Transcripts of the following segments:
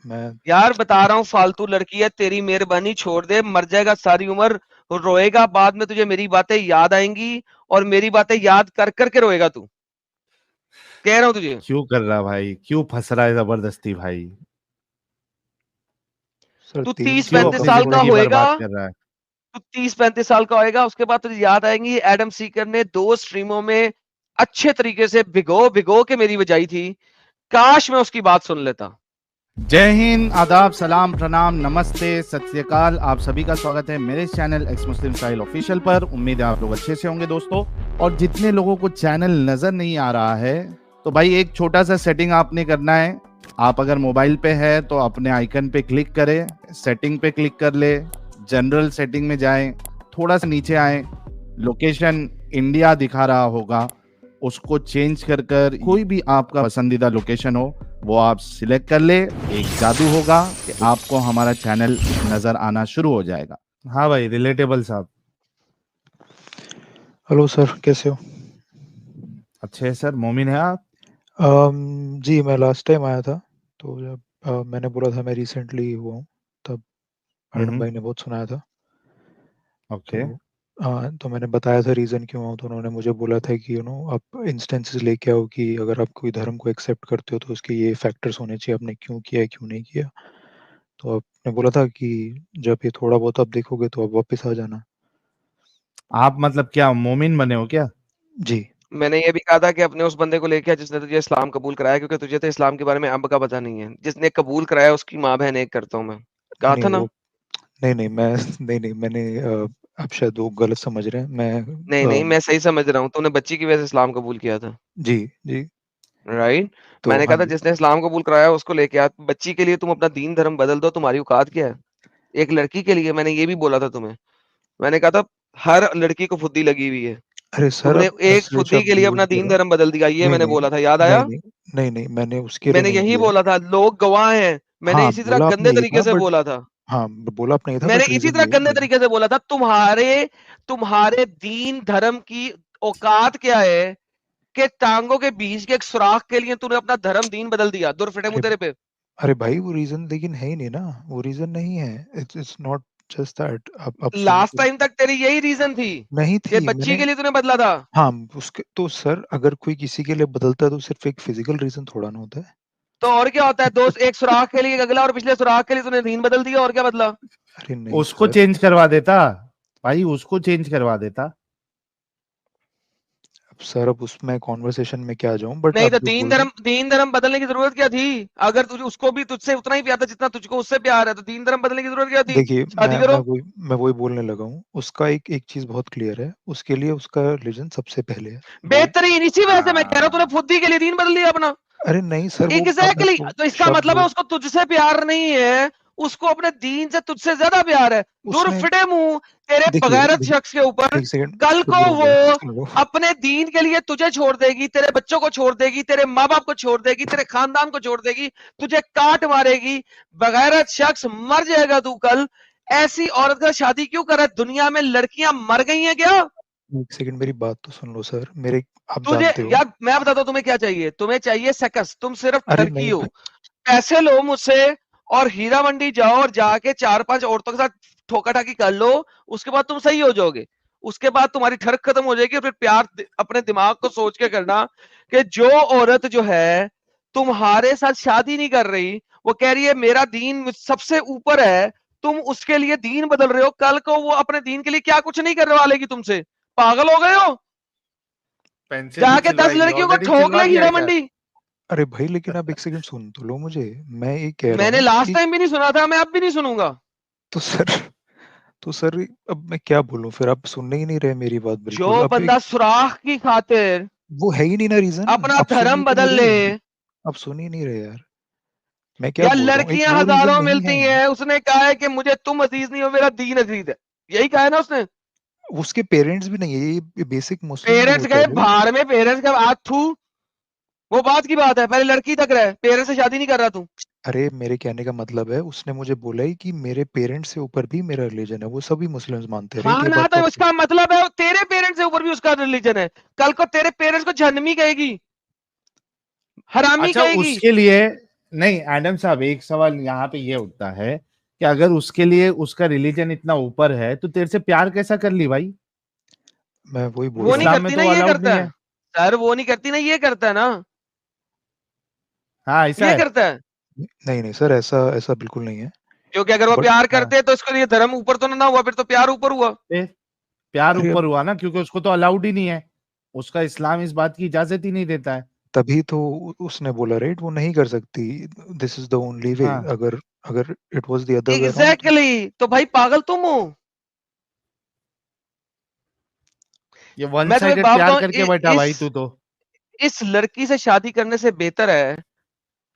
मैं यार बता रहा हूँ, फालतू लड़की है, तेरी मेहरबानी छोड़ दे, मर जाएगा सारी उम्र, रोएगा बाद में, तुझे मेरी बातें याद आएंगी और मेरी बातें याद कर करके रोएगा तू, कह रहा हूँ तुझे। क्यों कर रहा भाई, क्यों फंस रहा है जबरदस्ती भाई? सर तू 3 तीस क्यों साल का पैंतीस अपनी साल का जिंदगी थोड़ा। होएगा, बर्बाद कर रहा है? तू 30-35 साल का होएगा, उसके बाद तुझे याद आएंगी एडम सीकर ने 2 स्ट्रीमों में अच्छे तरीके से भिगो भिगो के मेरी बजाई थी, काश मैं उसकी बात सुन लेता। जय हिंद, आदाब, सलाम, प्रणाम, नमस्ते, सत श्री अकाल। आप सभी का स्वागत है मेरे चैनल एक्स मुस्लिम स्टाइल ऑफिशियल पर। उम्मीद है आप लोग अच्छे से होंगे दोस्तों। और जितने लोगों को चैनल नजर नहीं आ रहा है, तो भाई एक छोटा सा सेटिंग आपने करना है। आप अगर मोबाइल पे है तो अपने आइकन पे क्लिक करें, सेटिंग पे क्लिक कर ले, जनरल सेटिंग में जाएं, थोड़ा सा नीचे आए, लोकेशन इंडिया दिखा रहा होगा, उसको चेंज कर कर कोई भी आपका पसंदीदा लोकेशन हो वो आप सिलेक्ट कर ले। एक जादू होगा कि आपको हमारा चैनल नजर आना शुरू हो जाएगा। हाँ भाई, रिलेटेबल साहब। हेलो सर, कैसे हो? अच्छे है सर। मोमिन है आप? जी मैं लास्ट टाइम आया था, तो जब मैंने बोला था मैं रिसेंटली हुआ हूँ, तब एडम भाई ने बहुत सुनाया था। ओके। तो तो मैंने बताया था रीज़न क्यों आऊँ, तो उन्होंने मुझे बोला था कि आप इंस्टेंसेस लेके आओ कि अगर आप कोई धर्म को एक्सेप्ट करते हो तो उसके ये फैक्टर्स होने चाहिए, आपने क्यों किया है क्यों नहीं किया। तो आपने बोला था कि जब ये थोड़ा बहुत आप देखोगे तो आप वापस आ जाना। आप मतलब क्या मोमिन बने हो क्या? जी। मैंने ये भी कहा था कि अपने उस बंदे को लेके आ जिसने तुझे इस्लाम कबूल कराया, क्योंकि तुझे तो इस्लाम के बारे में अब का पता नहीं है। जिसने कबूल कराया उसकी माँ बहन एक करता हूँ मैं, कहा नहीं था वो ना। नहीं मैं नहीं मैंने आप शायद वो गलत समझ रहे हैं। मैं नहीं मैं सही समझ रहा हूँ, तूने बच्ची की वजह से इस्लाम कबूल किया था, जी जी। राइट। तो मैंने हाँ कहा था जी। जिसने इस्लाम कबूल कराया उसको लेके आ, बच्ची के लिए तुम अपना दीन धर्म बदल दो, तुम्हारी औकात क्या है। एक लड़की के लिए मैंने ये भी बोला था तुम्हें, मैंने कहा था हर लड़की को फुद्दी लगी हुई है, अरे सर, तुमने आप एक मिसरेट फुद्दी शब्द के लिए यूज अपना कर दीन रहे हैं। धर्म बदल दिया, ये नहीं मैंने नहीं बोला था, याद नहीं आया। नहीं नहीं मैंने उसके लिए मैंने नहीं यही किया। बोला था, लोग गवाह हैं, मैंने हाँ इसी तरह बोला गंदे आपने ये तरीके था, से बट बोला था। हाँ बोला आपने ये था, मैंने बट इसी रीजन तरह ये गंदे नहीं। तरीके से बोला था, तुम्हारे तुम्हारे दीन धर्म की औकात क्या है कि टांगों के बीच के एक सुराख के लिए तूने अपना धर्म दीन बदल दिया। दुर फिटे मुंह अरे तेरे पे। अरे भाई, वो रीजन लेकिन है ही नहीं ना, वो रीजन नहीं है। It's not just that. आप सुन लास्ट टाइम तक तेरी यही रीजन थी नहीं कि थी बच्ची मैंने। के लिए तूने बदला था। हाँ उसके तो सर, अगर कोई किसी के लिए बदलता है तो सिर्फ एक फिजिकल रीजन थोड़ा ना होता है। तो और क्या होता है दोस्त, एक सुराख के लिए एक अगला और पिछले सुराख के लिए तूने दीन बदल दिया, और क्या बदला। अरे नहीं उसको सर। चेंज करवा देता भाई, उसको चेंज करवा देता। अब सर, अब उसमें कॉन्वर्सेशन में क्या जाऊं, बट नहीं आप तो जो बोल रहे हैं। दीन धर्म बदलने की जरूरत क्या थी। अगर तुझे उसको भी तुझसे उतना ही प्यार था जितना तुझको उससे प्यार है, तो दीन धर्म बदलने की जरूरत क्या थी। देखिए, शादी करो। मैं वही बोलने लगा हूँ। उसका एक एक चीज बहुत क्लियर है, उसके लिए उसका रिलीजन सबसे पहले है वो। बेहतरीन, इसी वजह से मैं कह रहा हूँ तूने फुद्दी के लिए दीन बदल दिया अपना। अरे नहीं सर, वो अब मैं एग्जैक्टली वो तो इसका शब्द मतलब है उसको तुझसे प्यार नहीं है, उसको अपने दीन से तुझसे ज्यादा प्यार है। दूर उसने फिटे मुंह तेरे देखिए बगैरत देखिए, शख्स के ऊपर। एक सेकंड कल सुन को लो वो मुझे, सुन लो। अपने दीन के लिए तुझे छोड़ देगी, तेरे बच्चों को छोड़ देगी, तेरे माँ बाप को छोड़ देगी, तेरे खानदान को छोड़ देगी, तुझे काट मारेगी। बगैरत शख्स, मर जाएगा तू कल। ऐसी औरत का शादी क्यों कर रहा है। दुनिया में लड़कियां मर गई हैं क्या। एक सेकंड मेरी बात तो सुन लो सर, मेरे आप तुझे जानते हो। यार मैं बताता हूं तुम्हें क्या चाहिए, तुम्हें चाहिए सकस, तुम सिर्फ अरे ठरकी नहीं हो। पैसे लो मुझसे और हीरा मंडी जाओ और जाके 4-5 औरतों के साथ ठोका ठाकी कर लो, उसके बाद तुम सही हो जाओगे। उसके बाद तुम्हारी ठरक खत्म हो जाएगी। फिर प्यार अपने दिमाग को सोच के करना कि जो औरत जो है तुम्हारे साथ शादी नहीं कर रही, वो कह रही है मेरा दीन सबसे ऊपर है, तुम उसके लिए दीन बदल रहे हो, कल को वो अपने दीन के लिए क्या कुछ नहीं करने वालेगी तुमसे। पागल हो गए हो। पेंसिल भी जाके 10 चिलवाएगी, लड़कियों को ऑलरेडी ठोक चिलवा ले दिया हीरा है क्या? मंडी। अरे भाई, लेकिन आप एक सेकंड सुन तो लो मुझे। मैं ये कह रहा मैंने हूँ लास्ट कि टाइम भी नहीं सुना था, मैं अब भी नहीं सुनूंगा। तो सर तो सर अब मैं क्या बोलूं, फिर आप सुनने ही नहीं रहे मेरी बात जो बिल्कुल। आप बंदा सुराख की खातिर वो है ही नहीं ना रीजन। अपना आप सुन ही धर्म तो नहीं बदल ले। रहे। आप सुन ही नहीं रहे यार। मैं क्या या बोल रहा हूँ, एक लड़कियां वो रीजन हजारों नहीं मिलती है। हैं, उसने कहा है कि मुझे तुम अजीज नहीं हो, मेरा दीन अजीज है। यही कहा है ना उसने। उसके पेरेंट्स भी नहीं है, ये बेसिक मुस्लिम में पेरेंट्स होता गए है भाई। भाड़ में, पेरेंट्स का हाथ थू, वो बात की बात है। पहले लड़की तक रहे, पेरेंट्स से शादी नहीं कर रहा तू। अरे मेरे कहने का मतलब है, उसने मुझे बोला ही कि मेरे पेरेंट्स से ऊपर भी मेरा रिलीजन है, वो सभी मुस्लिम्स मानते हैं। राइट, हाँ ये ना, बात तो तो आपको। उसका मतलब है तेरे पेरेंट्स से ऊपर भी उसका रिलीजन है। कल को तेरे पेरेंट्स को जहन्नमी कहेगी, हरामी अच्छा कहेगी। उसके लिए नहीं एडम साहब, एक सवाल यहाँ पे ये उठता है कि अगर उसके लिए उसका रिलीजन इतना ऊपर है तो तेरे से प्यार कैसा कर ली भाई? मैं वही बोल वो रहा नहीं हूँ। इस्लाम में करती ना, तो ये अलाउड करता नहीं है। है। सर वो नहीं करती ना, ये करता है ना, हाँ ऐसा ये है। करता है। नहीं नहीं सर, ऐसा ऐसा बिल्कुल नहीं है। क्योंकि अगर वो बट प्यार हाँ, करते तो इसके लिए धर्म ऊपर तो ना हुआ, फिर तो प्यार ऊपर हुआ। फिर प्यार अरे ऊपर अब हुआ ना, क्योंकि उसको तो अलाउड ही नहीं है। उसका इस्लाम इस बात की इजाजत ही नहीं देता है। तभी तो उसने बोला राइट, वो नहीं कर सकती। This is the only way. हाँ अगर अगर it was the other way around तो एग्जैक्टली exactly। तो भाई पागल तुम हो। ये वन मैं तुम्हें एक साइडेड बात प्यार बताऊं, करके बैठा भाई तू तो। इस लड़की से शादी करने से बेहतर है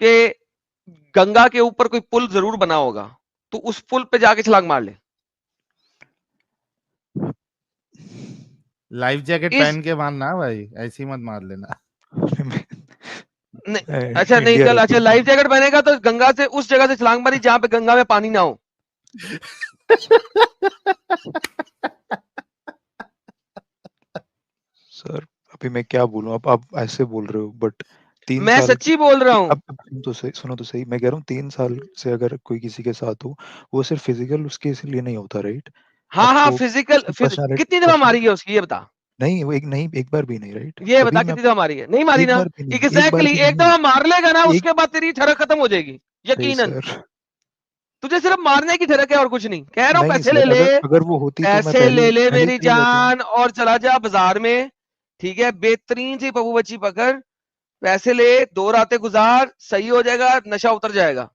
कि गंगा के ऊपर कोई पुल जरूर बना होगा, तो उस पुल पे जाके छलांग मार ले। लाइफ जैकेट इस पहन के मारना भाई, ऐसी मत मार लेना। नहीं, अच्छा मैं नहीं इंडिया चल, रहता अच्छा हूँ। लाइफ जैकेट पहनेगा तो गंगा से उस जगह से छलांग मारी जहां पे गंगा में पानी ना हो। सर अभी मैं क्या बोलूं, आप ऐसे बोल रहे हो बट तीन मैं साल सच्ची बोल रहा हूं। अब सुनो तो सही, मैं कह रहा हूँ 3 साल से अगर कोई किसी के साथ हो, वो सिर्फ फिजिकल उसके इसलिए नहीं होता राइट। हाँ हाँ, आपको फिजिकल उसकी कितनी दफा पर्सनालिटी मारी है उसकी, ये बता। नहीं, वो एक नहीं, एक बार भी नहीं राइट। ये तभी बता मैं कितनी दफा मारी है, नहीं मारी एक ना। बार भी नहीं, एक बार एग्जैक्टली भी exactly, एक नहीं। दफा मार लेगा ना, एक उसके बाद तेरी ठरक खत्म हो जाएगी, नहीं यकीनन। सर, तुझे सिर्फ मारने की ठरक है और कुछ नहीं। कह रहा हूं नहीं पैसे ले सर, ले, अगर अगर वो होती तो मैं पैसे पहले ले ले पहले ही मेरी चले जाता। जान, और चला जा बाजार में। ठीक है, बेहतरीन सी पप्पू बच्ची पकड़, पैसे ले, 2 रातें गुजार, सही हो जाएगा, नशा उतर जाएगा।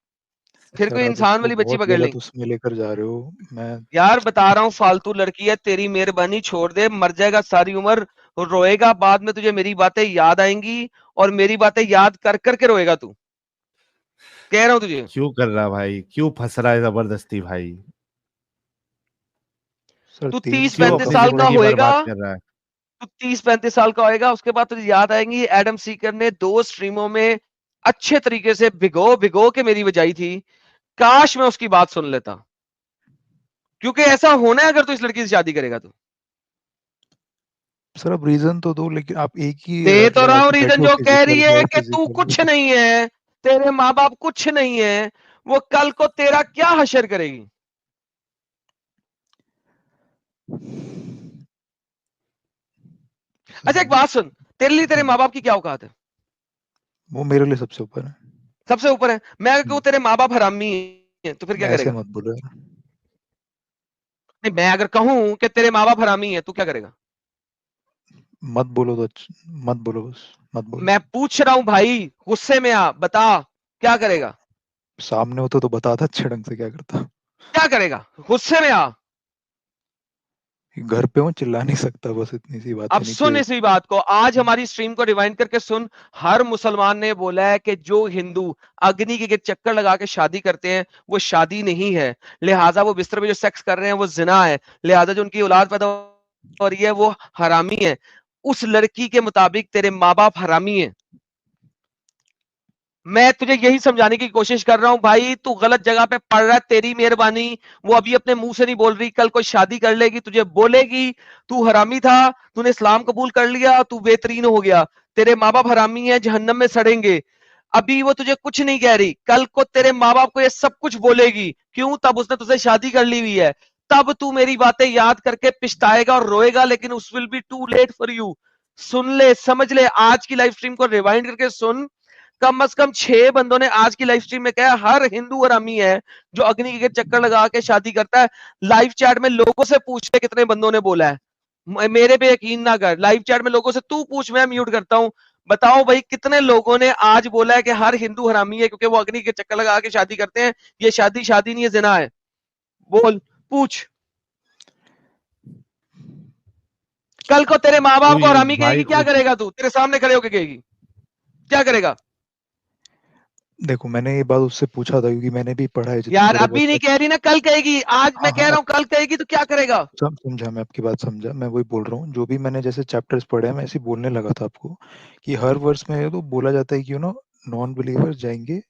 फिर सर कोई आप इंसान इसको वाली बच्ची बहुत पकड़ गलत लेंगे। उसमें लेकर जा रहे हो। मैं यार बता रहा हूँ, फालतू लड़की है, तेरी मेहरबानी छोड़ दे, मर जाएगा सारी उम्र, रोएगा बाद में, तुझे मेरी बातें याद आएंगी, और मेरी बातें याद कर करके रोएगा तू। कह रहा हूं तुझे। क्यों कर रहा भाई, क्यों फंस रहा है जबरदस्ती भाई? सर तू तीन तीस क्यों साल पैंतीस अपनी कम साल से का जिंदगी कम। होएगा, बर्बाद कर रहा है? तू 30-35 साल का होएगा, उसके बाद तुझे याद आएंगी एडम सीकर ने 2 स्ट्रीमों में अच्छे तरीके से भिगो भिगो के मेरी बजाई थी। काश मैं उसकी बात सुन लेता। क्योंकि ऐसा होना है अगर तू इस लड़की से शादी करेगा तो। सर अब रीजन तो दो, लेकिन आप एक ही दे तो रहा हूं ऐसे रीजन, बैठे हो, जो कह रही फिजिकल है मोर कि तू फिजिकल वो कुछ तो। नहीं है, तेरे माँ बाप कुछ नहीं है, वो कल को तेरा क्या हशर करेगी। अच्छा एक बात सुन, तेरे लिए तेरे माँ बाप की क्या औकात है? वो मेरे लिए सबसे ऊपर है। सबसे ऊपर है। मैं अगर कहूं तेरे माँ बाप हरामी है तो फिर क्या ऐसे करेगा? मत बोलो यार। नहीं, मैं अगर कहूं कि तेरे माँ बाप हरामी है, तू क्या करेगा? मत बोलो तो मत बोलो, बस मत बोलो। मैं पूछ रहा हूं भाई, गुस्से में आ, बता क्या करेगा? सामने होता तो बताता अच्छे ढंग से क्या करता। क्या करेगा, गुस्से में आ। घर पे हूँ, चिल्ला नहीं सकता, बस इतनी सी बात अब है, सुन नीचे। इसी बात को, आज हमारी स्ट्रीम को रिवाइंड करके सुन। हर मुसलमान ने बोला है कि जो हिंदू अग्नि के चक्कर लगा के शादी करते हैं वो शादी नहीं है, लिहाजा वो बिस्तर में जो सेक्स कर रहे हैं वो जिना है, लिहाजा जो उनकी औलाद पैदा हो रही है वो हरामी है। उस लड़की के मुताबिक तेरे माँ बाप हरामी है। मैं तुझे यही समझाने की कोशिश कर रहा हूं भाई, तू गलत जगह पे पड़ रहा है, तेरी मेहरबानी। वो अभी अपने मुंह से नहीं बोल रही, कल कोई शादी कर लेगी तुझे बोलेगी तू हरामी था, तूने इस्लाम कबूल कर लिया, तू बेहतरीन हो गया, तेरे माँ बाप हरामी है, जहन्नम में सड़ेंगे। अभी वो तुझे कुछ नहीं कह रही, कल को तेरे माँ बाप को ये सब कुछ बोलेगी। क्यों? तब उसने तुझसे शादी कर ली हुई है। तब तू मेरी बातें याद करके पछताएगा और रोएगा, लेकिन उस will be too late for you. सुन ले, समझ ले, आज की लाइव स्ट्रीम को रिवाइंड करके सुन। कम से कम 6 बंदों ने आज की लाइव स्ट्रीम में कहा हर हिंदू हरामी है जो अग्नि के चक्कर लगा के शादी करता है। लाइव चैट में लोगों से पूछ ले कितने बंदों ने बोला है। मेरे पे यकीन ना कर, लाइव चैट में लोगों से तू पूछ, मैं म्यूट करता हूं। बताओ भाई कितने लोगों ने आज बोला है कि हर हिंदू हरामी है क्योंकि वो अग्नि के चक्कर लगा के शादी करते हैं, ये शादी शादी नहीं है, जिना है। बोल, पूछ। कल को तेरे माँ तू बाप को ये हरामी भाई कहेगी, क्या खुद। करेगा तू? तेरे सामने खड़े होकर कहेगी, क्या करेगा? देखो मैंने ये बात उससे पूछा था, क्योंकि मैंने भी पढ़ा है जितनी यार थोड़ा अभी बहुत नहीं कह रही ना, कल कहेगी। आज हाँ मैं कह हाँ, रहा हूं कल कहेगी तो क्या करेगा? सब समझा, मैं आपकी बात समझा। मैं वही बोल रहा हूँ, जो भी मैंने जैसे चैप्टर्स पढ़े हैं मैं ऐसे ही बोलने लगा था आपको, कि हर वर्ष में तो बोला जाता है कि नॉन बिलीवर्स जाएंगे,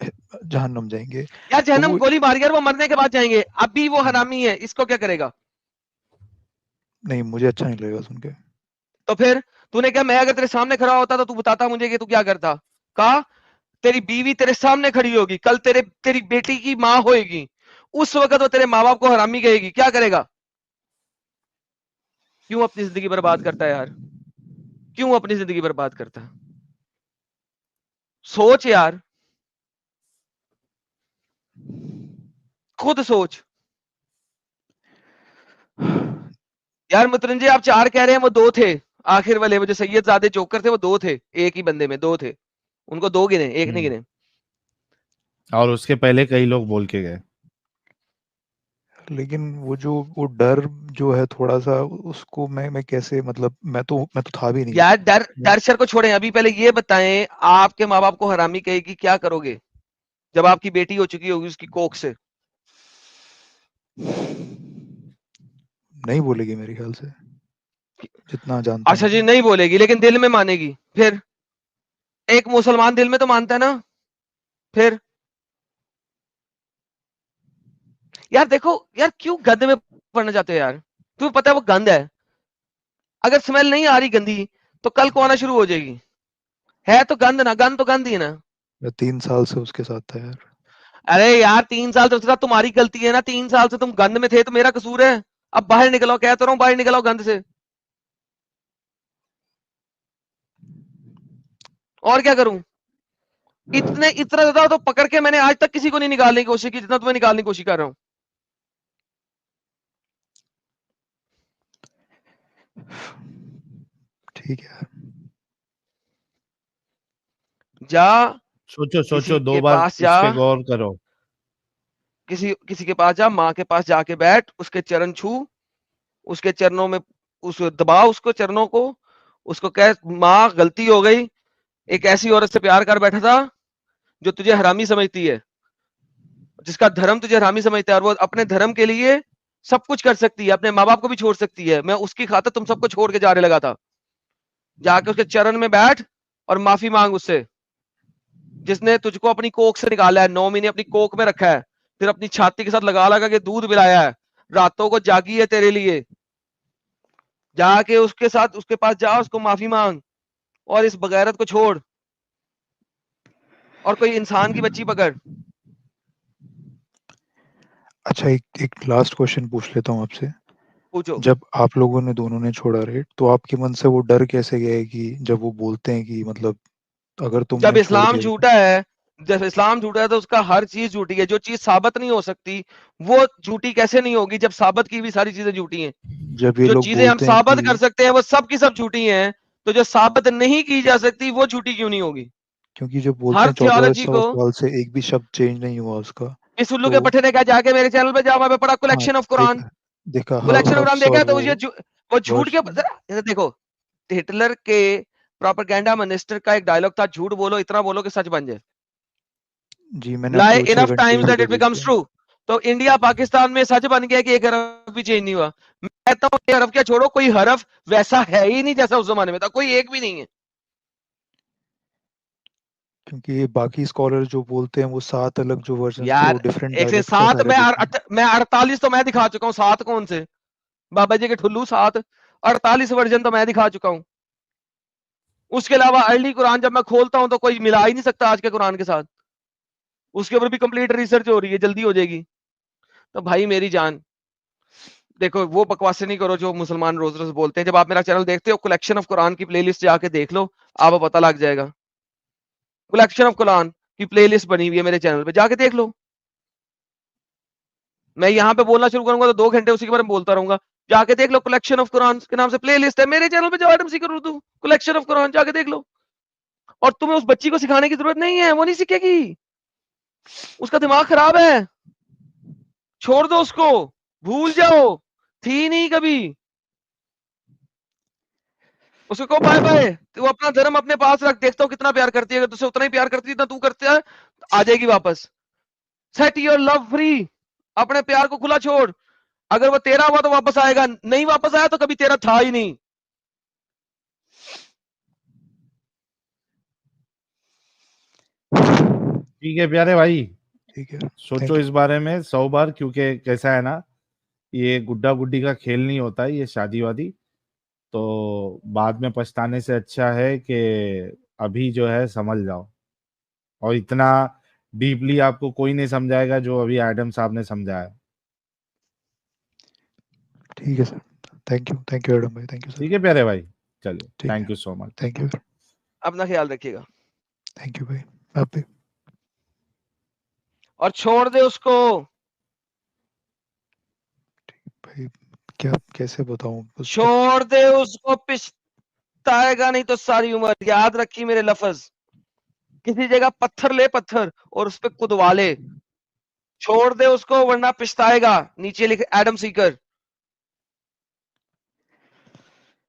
जहन्नम जाएंगे। यार तो जहन्नम वो गोली मार गया, वो मरने के बाद जाएंगे, अभी वो हम्म, हरामी है, इसको क्या करेगा? नहीं मुझे अच्छा नहीं लगेगा सुन के। तो फिर तूने क्या, मैं अगर तेरे सामने खड़ा होता तो तू बताता मुझे कि तू क्या करता? कहा तेरी बीवी तेरे सामने खड़ी होगी, कल तेरी बेटी की मां होएगी, उस वक्त वो तेरे माँ बाप को हरामी कहेगी, क्या करेगा? क्यों अपनी जिंदगी बर्बाद करता है यार? क्यों अपनी जिंदगी बर्बाद करता है? सोच यार, खुद सोच यार। मुतरंजी आप 4 कह रहे हैं, वो 2 थे आखिर वाले, वो जो सैयदजादे जोकर थे वो 2 थे, एक ही बंदे में 2 थे, उनको 2 गिने, एक नहीं गिने। और उसके पहले कई लोग बोल के गए। लेकिन वो डर जो है थोड़ा सा, उसको मैं कैसे, मतलब मैं तो था भी नहीं। यार डर मैं- डर शर को छोड़ें, अभी पहले ये बताएं, आपके माँ बाप को हरामी कहेगी, क्या करोगे जब आपकी बेटी हो चुकी होगी उसकी कोख से? नहीं बोलेगी मेरे ख्याल से, जितना जानता हूँ अच्छा जी, मैं। नहीं बोलेगी लेकिन दिल में मानेगी। फिर एक मुसलमान दिल में तो मानता है ना। फिर यार देखो यार, क्यों गंद में पड़ना चाहते हो यार? तुम्हें पता है वो गंद है, अगर स्मेल नहीं आ रही गंदी तो कल को आना शुरू हो जाएगी। है तो गंद ना, गंद तो गंद ही है ना। मैं 3 साल से उसके साथ था यार। अरे यार 3 साल से उसके साथ तुम्हारी गलती है ना, 3 साल से तुम गंद में थे तो मेरा कसूर है। अब बाहर निकलो, कहता रहा हूं बाहर निकलो गंद से। और क्या करूं? इतना ज्यादा तो पकड़ के मैंने आज तक किसी को नहीं निकालने की कोशिश की जितना तुम्हें निकालने की कोशिश कर रहा हूं। ठीक है। जा, सोचो किसी सोचो, दो के बार पास जा, इस पे गौर करो। किसी किसी के पास जा, माँ के पास जाके बैठ, उसके चरण छू, उसके चरणों में उस दबा उसको चरणों को, उसको कह माँ गलती हो गई, एक ऐसी औरत से प्यार कर बैठा था जो तुझे हरामी समझती है, जिसका धर्म तुझे हरामी समझता है, और वो अपने धर्म के लिए सब कुछ कर सकती है, अपने माँ बाप को भी छोड़ सकती है, मैं उसकी खातिर तुम सबको छोड़ के जाने लगा था। जाके उसके चरण में बैठ और माफी मांग उससे, जिसने तुझको अपनी कोख से निकाला है, 9 महीने अपनी कोख में रखा है, फिर अपनी छाती के साथ लगा लगा के दूध पिलाया है, रातों को जागी है तेरे लिए। जाके उसके साथ उसके पास जा, उसको माफी मांग और इस बगैरत को छोड़, और कोई इंसान की बच्ची पकड़। अच्छा, एक एक लास्ट क्वेश्चन पूछ लेता हूँ आपसे। पूछो। जब आप लोगों ने दोनों ने छोड़ा रेट, तो आपके मन से वो डर कैसे गया है कि जब वो बोलते हैं कि मतलब अगर जब तुमने छोड़ इस्लाम दिया तो। झूठा है, जब इस्लाम झूठा है तो उसका हर चीज झूठी है, जो चीज साबित नहीं हो सकती वो झूठी कैसे नहीं होगी, जब साबित की भी सारी चीजें झूठी हैं। जब ये जो लोग चीजें हम बोलते हैं साबित कर कि, सकते हैं वो सब की सब झूठी हैं, तो जो साबित नहीं की जा सकती वो झूठी क्यों नहीं होगी? क्योंकि जो बोलते हर हैं चौदह थियोलॉजी सौ को, साल से एक भी शब्द चेंज नहीं हुआ उसका। इस उल्लू तो के पट्टे ने कहा जाके मेरे चैनल पे जाओ, वहां पे पढ़ा हाँ, कलेक्शन ऑफ कुरान। देखा देखा कलेक्शन ऑफ कुरान हफ्स देखा और है तो वो वो झूठ वर्ष। के देखो, हिटलर के प्रोपेगेंडा मिनिस्टर का एक डायलॉग था, झूठ बोलो, इतना बोलो कि सच बन जाए। जी, मैंने lie आपके वो छह enough घंटे की times that video it becomes देखी है। true। तो इंडिया पाकिस्तान में सच बन गया कि एक हरफ भी चेंज नहीं हुआ। मैं कहता हूँ ये हरफ क्या छोड़ो, कोई हरफ वैसा है ही नहीं जैसा उस जमाने में था, कोई एक भी नहीं है। क्योंकि ये बाकी स्कॉलर जो बोलते हैं वो 7 अलग जो वर्जन थे, वो यार डिफरेंट एक से डायलेक्ट्स है, 7, सारे डिफरेंट। मैं 48 तो मैं दिखा चुका हूँ, 7 कौन से बाबा जी के ठुल्लू, 7 48 वर्जन तो मैं दिखा चुका हूँ। उसके अलावा अर्ली कुरान जब मैं खोलता हूँ तो कोई मिला ही नहीं सकता आज के कुरान के साथ। उसके ऊपर भी कंप्लीट रिसर्च हो रही है, जल्दी हो जाएगी। तो भाई मेरी जान, देखो वो बकवासें नहीं करो जो मुसलमान रोज रोज बोलते हैं। जब आप मेरा चैनल देखते हो, कलेक्शन ऑफ कुरान की प्लेलिस्ट जाके देख लो, आपको पता लग जाएगा। कलेक्शन ऑफ कुरान की प्लेलिस्ट बनी हुई है मेरे चैनल पे, जाके देख लो। मैं यहाँ पे बोलना शुरू करूंगा तो 2 घंटे उसी के बारे में बोलता रहूंगा। जाके देख लो, कलेक्शन ऑफ कुरान के नाम से प्लेलिस्ट है मेरे चैनल पे, जो Adam Sikar Urdu, collection of Quran जाके देख लो। और तुम्हें उस बच्ची को सिखाने की जरूरत नहीं है, वो नहीं सीखेगी, उसका दिमाग खराब है, छोड़ दो उसको, भूल जाओ, थी नहीं कभी। उसको कहो बाय बाय, वो अपना धर्म अपने पास रख, देखता हूँ कितना प्यार करती है, अगर तुझसे उतना ही प्यार करती है जितना तू करता है तो आ जाएगी वापस। सेट योर लव फ्री, अपने प्यार को खुला छोड़। अगर वो तेरा हुआ तो वापस आएगा, नहीं वापस आया तो कभी तेरा था ही नहीं। ठीक है प्यारे भाई, ठीक है। सोचो थैंक इस बारे में 100 बार, क्योंकि कैसा है ना, ये गुड्डा गुड्डी का खेल नहीं होता है, ये शादी वादी। तो बाद में पछताने से अच्छा है कि अभी जो है संभल जाओ। और इतना डीपली आपको कोई नहीं समझाएगा जो अभी एडम साहब ने समझाया। ठीक है सर, थैंक यू एडम भाई, थैंक यू सर। ठीक है प्यारे भाई, चलिए ठीक थैंक है, you so much. Thank you, अपना ख्याल रखिएगा थैंक यू भाई, आप भी। और छोड़ दे उसको। भाई क्या कैसे बताऊं उस पर। छोड़ दे उसको, पिछताएगा नहीं तो सारी उम्र। याद रखी मेरे लफ्ज। किसी जगह पत्थर ले, पत्थर, और उस पर कुदवा ले। छोड़ दे उसको वरना पिछताएगा। नीचे लिख एडम सीकर,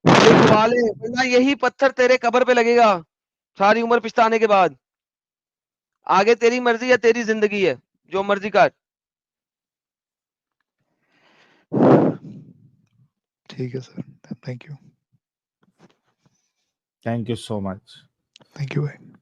लिखवा ले, वरना यही पत्थर तेरे कब्र पे लगेगा सारी उम्र पिछताने के बाद। आगे तेरी मर्जी या तेरी जिंदगी है, जो मर्जी कर। ठीक है sir, thank you, thank you so much. Thank you भाई।